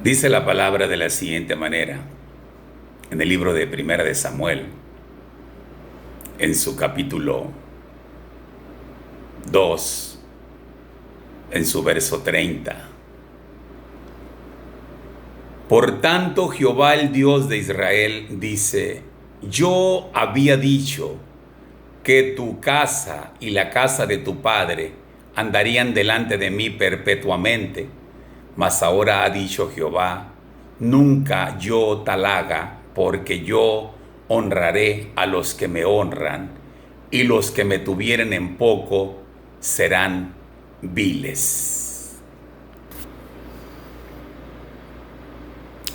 Dice la palabra de la siguiente manera, en el libro de Primera de Samuel, en su capítulo 2, en su verso 30. Por tanto, Jehová el Dios de Israel dice: Yo había dicho que tu casa y la casa de tu padre andarían delante de mí perpetuamente. Mas ahora ha dicho Jehová: nunca yo tal haga, porque yo honraré a los que me honran, y los que me tuvieren en poco serán viles.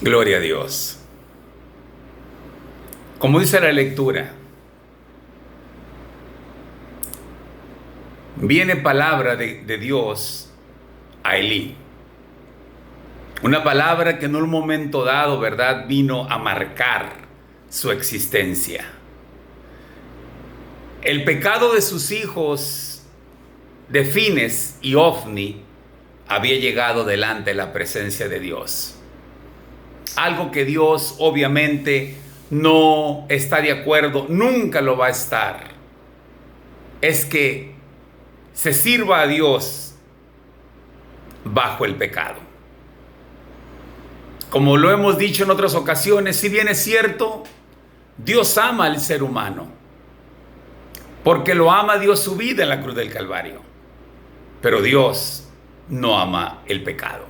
Gloria a Dios. Como dice la lectura, viene palabra de Dios a Elí. Una palabra que en un momento dado, ¿verdad?, vino a marcar su existencia. El pecado de sus hijos, de Fines y Ofni, había llegado delante de la presencia de Dios. Algo que Dios obviamente no está de acuerdo, nunca lo va a estar. Es que se sirva a Dios bajo el pecado. Como lo hemos dicho en otras ocasiones, si bien es cierto, Dios ama al ser humano, porque lo ama, dio su vida en la cruz del Calvario. Pero Dios no ama el pecado.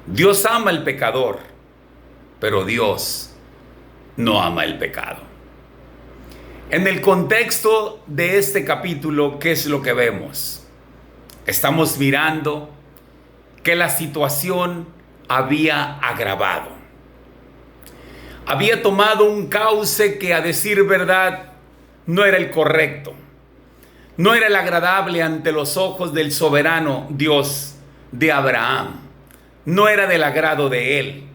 Dios ama al pecador, pero Dios no ama el pecado. En el contexto de este capítulo, ¿qué es lo que vemos? Estamos mirando que la situación había agravado. Había tomado un cauce que, a decir verdad, no era el correcto. No era el agradable ante los ojos del soberano Dios de Abraham. No era del agrado de él.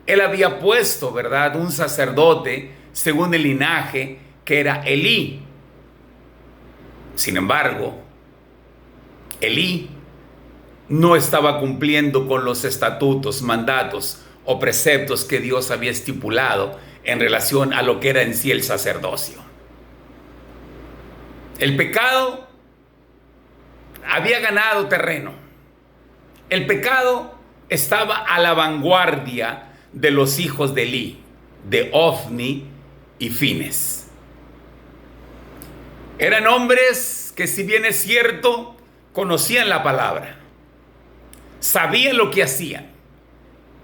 Él había puesto, ¿verdad?, un sacerdote según el linaje que era Elí. Sin embargo, Elí no estaba cumpliendo con los estatutos, mandatos o preceptos que Dios había estipulado en relación a lo que era en sí el sacerdocio. El pecado había ganado terreno. El pecado estaba a la vanguardia de los hijos de Elí, de Ofni y Fines. Eran hombres que, si bien es cierto, conocían la palabra, sabían lo que hacían.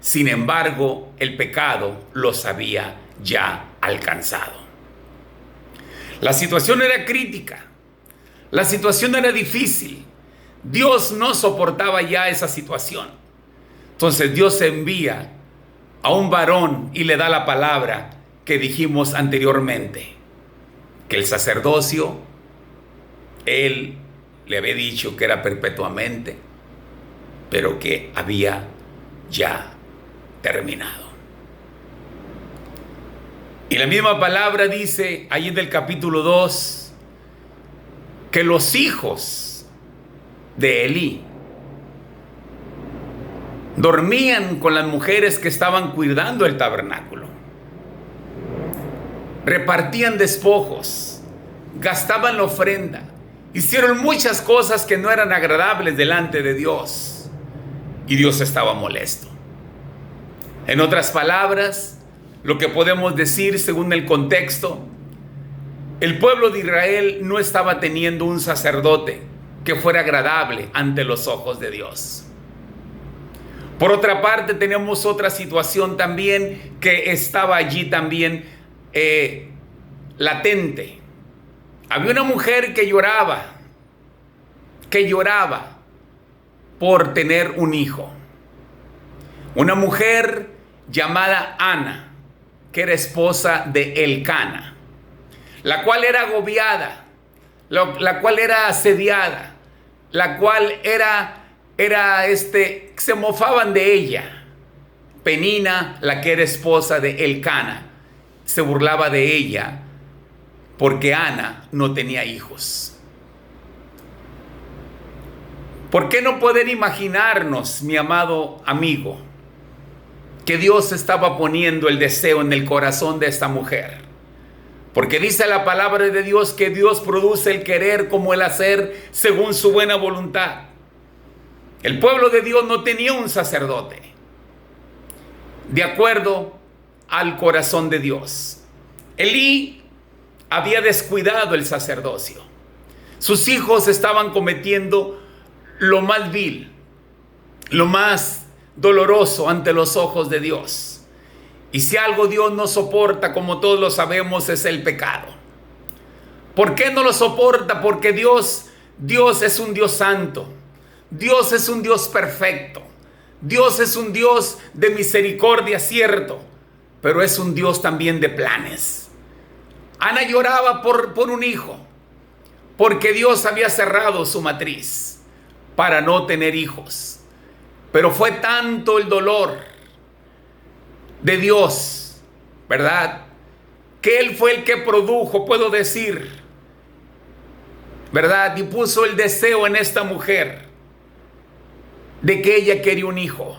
Sin embargo, el pecado los había ya alcanzado. La situación era crítica. La situación era difícil. Dios no soportaba ya esa situación. Entonces Dios envía a un varón y le da la palabra que dijimos anteriormente, que el sacerdocio, él le había dicho que era perpetuamente, pero que había ya terminado. Y la misma palabra dice allí en el capítulo 2 que los hijos de Elí dormían con las mujeres que estaban cuidando el tabernáculo, repartían despojos, gastaban la ofrenda, hicieron muchas cosas que no eran agradables delante de Dios, y Dios estaba molesto. En otras palabras, lo que podemos decir según el contexto, el pueblo de Israel no estaba teniendo un sacerdote que fuera agradable ante los ojos de Dios. Por otra parte, tenemos otra situación también que estaba allí también latente. Había una mujer que lloraba por tener un hijo. Una mujer llamada Ana, que era esposa de Elcana, la cual era agobiada, la cual era asediada, la cual se mofaban de ella. Penina, la que era esposa de Elcana, se burlaba de ella porque Ana no tenía hijos. ¿Por qué no poder imaginarnos, mi amado amigo, que Dios estaba poniendo el deseo en el corazón de esta mujer. Porque dice la palabra de Dios que Dios produce el querer como el hacer según su buena voluntad. El pueblo de Dios no tenía un sacerdote de acuerdo al corazón de Dios. Elí había descuidado el sacerdocio. Sus hijos estaban cometiendo lo más vil, lo más doloroso ante los ojos de Dios. Y si algo Dios no soporta, como todos lo sabemos, es el pecado. ¿Por qué no lo soporta? Porque Dios es un Dios santo. Dios es un Dios perfecto. Dios es un Dios de misericordia, cierto, pero es un Dios también de planes. Ana lloraba por un hijo, porque Dios había cerrado su matriz para no tener hijos. Pero fue tanto el dolor de Dios, ¿verdad?, que Él fue el que produjo, puedo decir, ¿verdad?, y puso el deseo en esta mujer de que ella quería un hijo.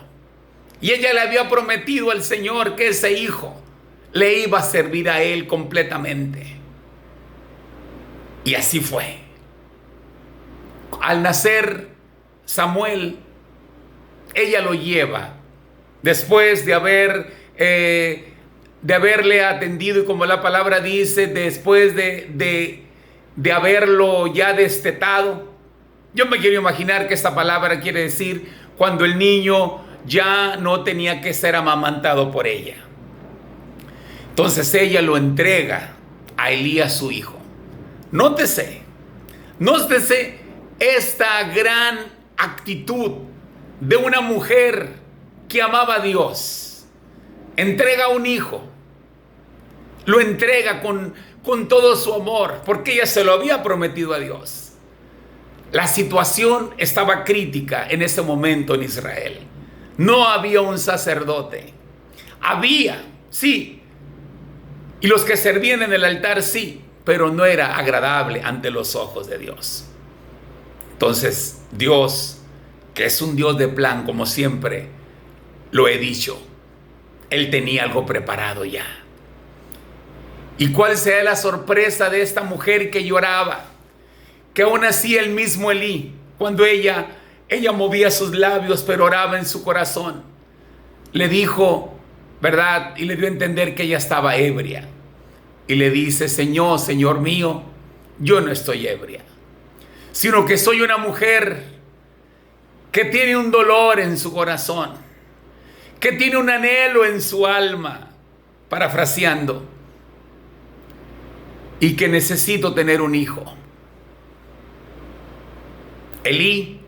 Y ella le había prometido al Señor que ese hijo le iba a servir a Él completamente. Y así fue. Al nacer Samuel, ella lo lleva, después de haberle atendido, y como la palabra dice, después de haberlo ya destetado. Yo me quiero imaginar que esta palabra quiere decir cuando el niño ya no tenía que ser amamantado por ella. Entonces ella lo entrega a Elías, su hijo. Nótese esta gran actitud de una mujer que amaba a Dios. Entrega un hijo, lo entrega con todo su amor, porque ella se lo había prometido a Dios. La situación estaba crítica en ese momento en Israel. No había un sacerdote. Había, sí, y los que servían en el altar, sí, pero no era agradable ante los ojos de Dios. Entonces, Dios, que es un Dios de plan, como siempre lo he dicho, Él tenía algo preparado ya. ¿Y cuál sea la sorpresa de esta mujer que lloraba? Que aún así el mismo Elí, cuando ella movía sus labios, pero oraba en su corazón, le dijo, ¿verdad?, y le dio a entender que ella estaba ebria. Y le dice, Señor mío, yo no estoy ebria, sino que soy una mujer que tiene un dolor en su corazón, que tiene un anhelo en su alma, parafraseando, y que necesito tener un hijo. Elí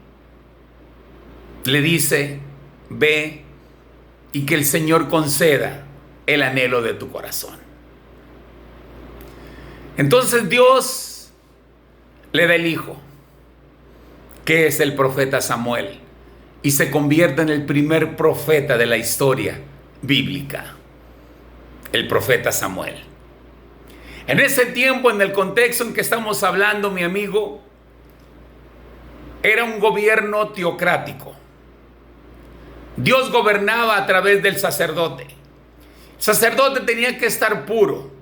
le dice, ve y que el Señor conceda el anhelo de tu corazón. Entonces Dios le da el hijo, que es el profeta Samuel, y se convierte en el primer profeta de la historia bíblica, el profeta Samuel. En ese tiempo, en el contexto en que estamos hablando, mi amigo, era un gobierno teocrático. Dios gobernaba a través del sacerdote. El sacerdote tenía que estar puro,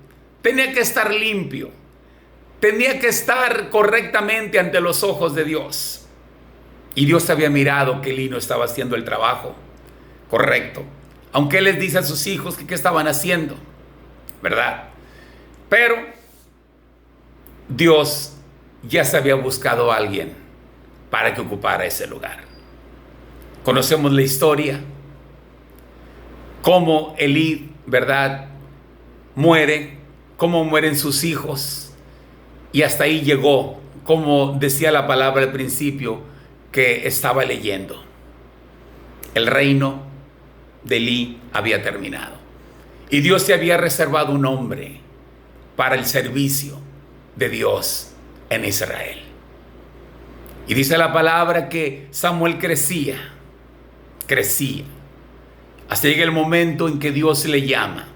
tenía que estar limpio, tenía que estar correctamente ante los ojos de Dios. Y Dios había mirado que Elí no estaba haciendo el trabajo correcto, aunque Él les dice a sus hijos que qué estaban haciendo, ¿verdad? Pero Dios ya se había buscado a alguien para que ocupara ese lugar. Conocemos la historia, cómo Elí, ¿verdad?, muere, cómo mueren sus hijos, y hasta ahí llegó, como decía la palabra al principio que estaba leyendo. El reino de Elí había terminado, y Dios se había reservado un hombre para el servicio de Dios en Israel. Y dice la palabra que Samuel crecía, hasta llega el momento en que Dios le llama.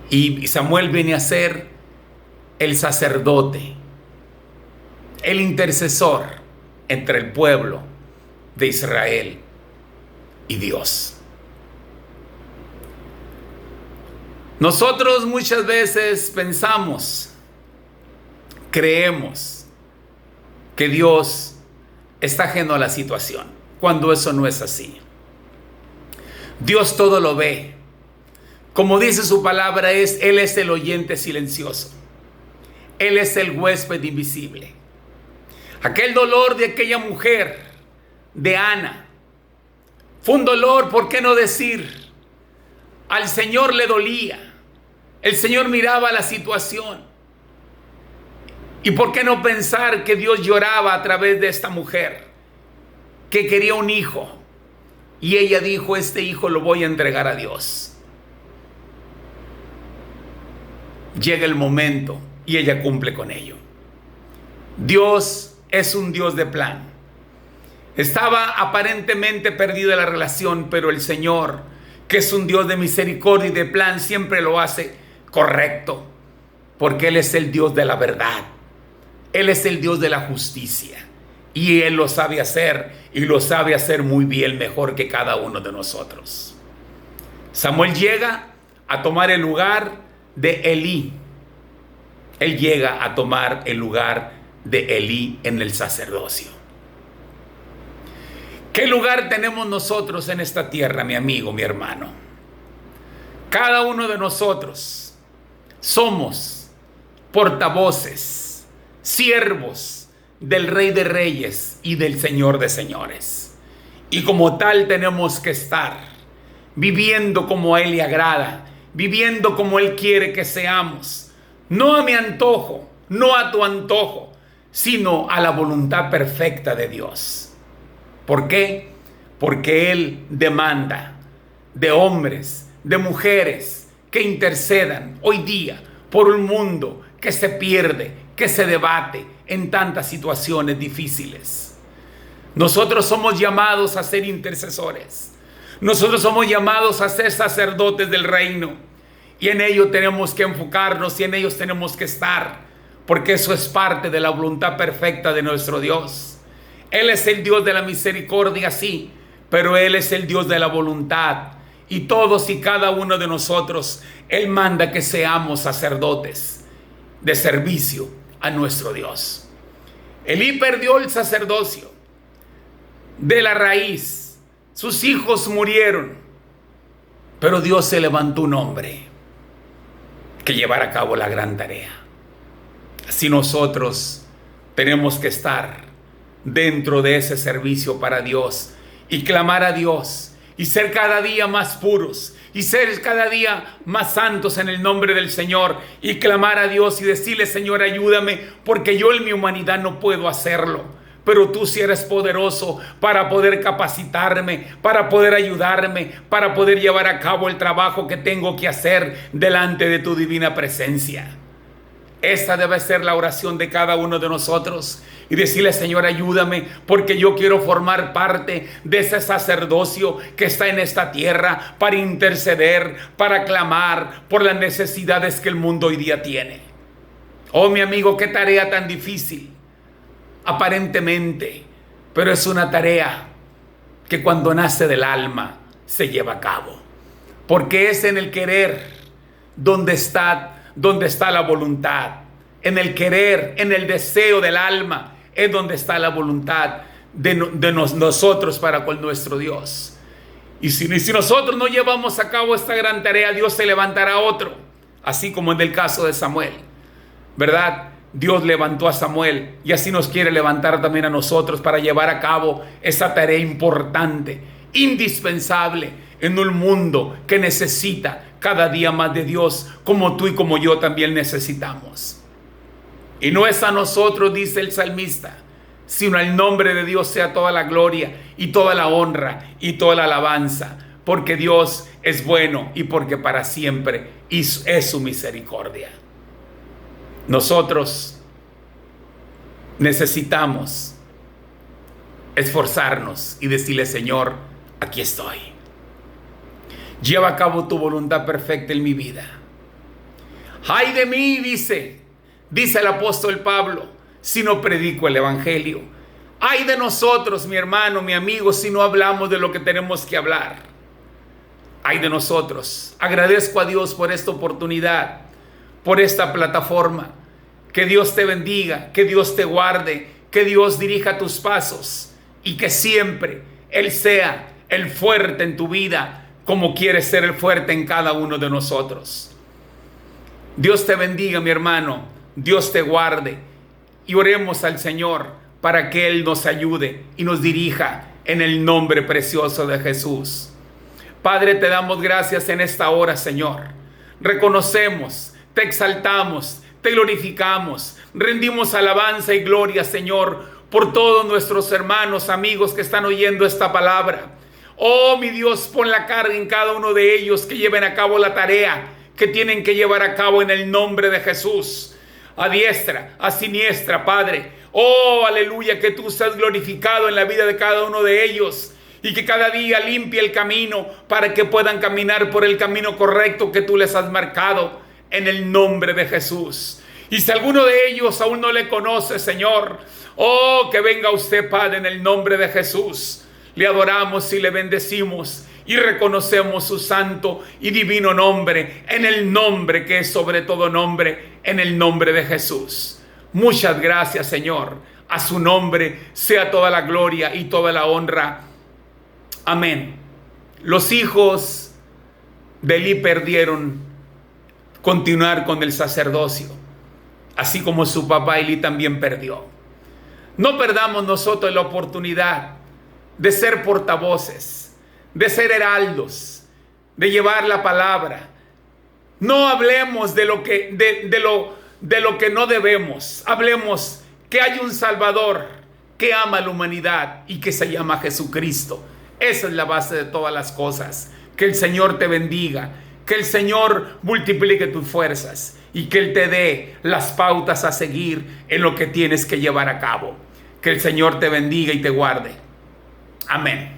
Y Samuel viene a ser el sacerdote, el intercesor entre el pueblo de Israel y Dios. Nosotros muchas veces pensamos, creemos que Dios está ajeno a la situación, cuando eso no es así. Dios todo lo ve. Como dice su palabra, Él es el oyente silencioso. Él es el huésped invisible. Aquel dolor de aquella mujer, de Ana, fue un dolor, ¿por qué no decir? Al Señor le dolía. El Señor miraba la situación. ¿Y por qué no pensar que Dios lloraba a través de esta mujer que quería un hijo? Y ella dijo, este hijo lo voy a entregar a Dios. Llega el momento y ella cumple con ello. Dios es un Dios de plan. Estaba aparentemente perdida la relación, pero el Señor, que es un Dios de misericordia y de plan, siempre lo hace correcto, porque Él es el Dios de la verdad. Él es el Dios de la justicia. Y Él lo sabe hacer, y lo sabe hacer muy bien, mejor que cada uno de nosotros. Samuel llega a tomar el lugar de Elí. Él llega a tomar el lugar de Elí en el sacerdocio. ¿Qué lugar tenemos nosotros en esta tierra, mi amigo, mi hermano? Cada uno de nosotros somos portavoces, siervos del Rey de Reyes y del Señor de Señores. Y como tal tenemos que estar viviendo como a Él le agrada, viviendo como Él quiere que seamos. No a mi antojo, no a tu antojo, sino a la voluntad perfecta de Dios. ¿Por qué? Porque Él demanda de hombres, de mujeres que intercedan hoy día por un mundo que se pierde, que se debate en tantas situaciones difíciles. Nosotros somos llamados a ser intercesores. Nosotros somos llamados a ser sacerdotes del reino. Y en ello tenemos que enfocarnos y en ellos tenemos que estar, porque eso es parte de la voluntad perfecta de nuestro Dios. Él es el Dios de la misericordia, sí, pero Él es el Dios de la voluntad. Y todos y cada uno de nosotros, Él manda que seamos sacerdotes de servicio a nuestro Dios. Elí perdió el sacerdocio de la raíz. Sus hijos murieron, pero Dios se levantó un hombre que llevara a cabo la gran tarea. Así nosotros tenemos que estar dentro de ese servicio para Dios y clamar a Dios y ser cada día más puros y ser cada día más santos en el nombre del Señor y clamar a Dios y decirle: Señor, ayúdame, porque yo en mi humanidad no puedo hacerlo, pero tú sí eres poderoso para poder capacitarme, para poder ayudarme, para poder llevar a cabo el trabajo que tengo que hacer delante de tu divina presencia. Esta debe ser la oración de cada uno de nosotros y decirle: Señor, ayúdame, porque yo quiero formar parte de ese sacerdocio que está en esta tierra para interceder, para clamar por las necesidades que el mundo hoy día tiene. Oh, mi amigo, qué tarea tan difícil, aparentemente, pero es una tarea que cuando nace del alma se lleva a cabo, porque es en el querer donde está la voluntad. En el querer, en el deseo del alma es donde está la voluntad de nosotros para con nuestro Dios. Y si nosotros no llevamos a cabo esta gran tarea, Dios se levantará otro, así como en el caso de Samuel, ¿verdad? Dios levantó a Samuel y así nos quiere levantar también a nosotros para llevar a cabo esa tarea importante, indispensable en un mundo que necesita cada día más de Dios, como tú y como yo también necesitamos. Y no es a nosotros, dice el salmista, sino al nombre de Dios sea toda la gloria y toda la honra y toda la alabanza, porque Dios es bueno y porque para siempre es su misericordia. Nosotros necesitamos esforzarnos y decirle: Señor, aquí estoy. Lleva a cabo tu voluntad perfecta en mi vida. ¡Ay de mí!, dice el apóstol Pablo, si no predico el evangelio. ¡Ay de nosotros, mi hermano, mi amigo, si no hablamos de lo que tenemos que hablar! Ay de nosotros. Agradezco a Dios por esta oportunidad, por esta plataforma. Que Dios te bendiga, que Dios te guarde, que Dios dirija tus pasos y que siempre Él sea el fuerte en tu vida, como quiere ser el fuerte en cada uno de nosotros. Dios te bendiga, mi hermano. Dios te guarde. Y oremos al Señor para que Él nos ayude y nos dirija en el nombre precioso de Jesús. Padre, te damos gracias en esta hora, Señor. Reconocemos, te exaltamos, te glorificamos, rendimos alabanza y gloria, Señor, por todos nuestros hermanos, amigos que están oyendo esta palabra. Oh, mi Dios, pon la carga en cada uno de ellos, que lleven a cabo la tarea que tienen que llevar a cabo en el nombre de Jesús. A diestra, a siniestra, Padre. Oh, aleluya, que tú seas glorificado en la vida de cada uno de ellos y que cada día limpie el camino para que puedan caminar por el camino correcto que tú les has marcado en el nombre de Jesús. Y si alguno de ellos aún no le conoce, Señor, oh, que venga usted, Padre, en el nombre de Jesús. Le adoramos y le bendecimos y reconocemos su santo y divino nombre, en el nombre que es sobre todo nombre, en el nombre de Jesús. Muchas gracias, Señor. A su nombre sea toda la gloria y toda la honra. Amén. Los hijos de Elí perdieron continuar con el sacerdocio, así como su papá Elí también perdió. No perdamos nosotros la oportunidad de ser portavoces, de ser heraldos, de llevar la palabra. No hablemos de lo que no debemos. Hablemos que hay un Salvador que ama a la humanidad y que se llama Jesucristo. Esa es la base de todas las cosas. Que el Señor te bendiga, que el Señor multiplique tus fuerzas y que Él te dé las pautas a seguir en lo que tienes que llevar a cabo. Que el Señor te bendiga y te guarde. Amén.